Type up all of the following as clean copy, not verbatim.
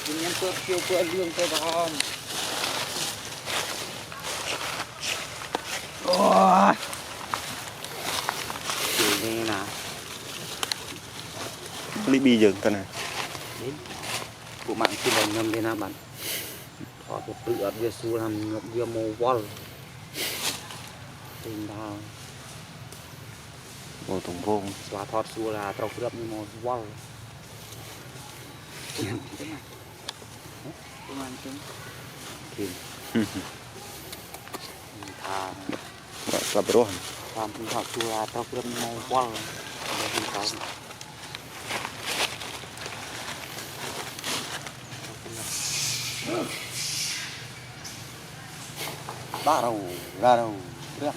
nhân cơ chiêu cơ lương cơ bom ôi gì nè lý bi dừng cái này đến của mạng khi này ngâm lên bạn họ phải tự ở về xu làm ngậm về mồ wall tình đào màu tổng vuông xóa thọt xu là trâu cướp như mồ wall kìm thà gặp rồi làm cũng thọt xu là trâu cướp như mồ wall ba đầu ra đầu rẽ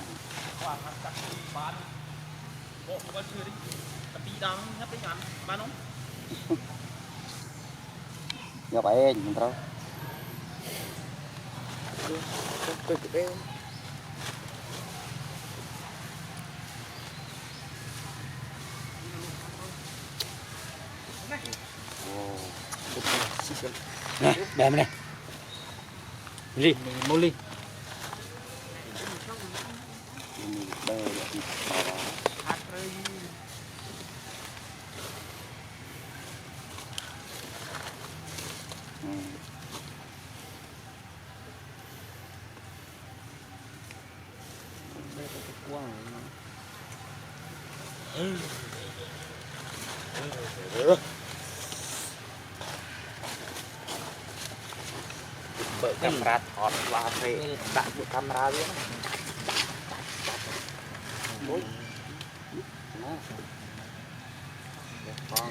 nhà bà em mình đâu nè đem này đi mua ly đây bởi camera thọt và về đặt một camera nữa con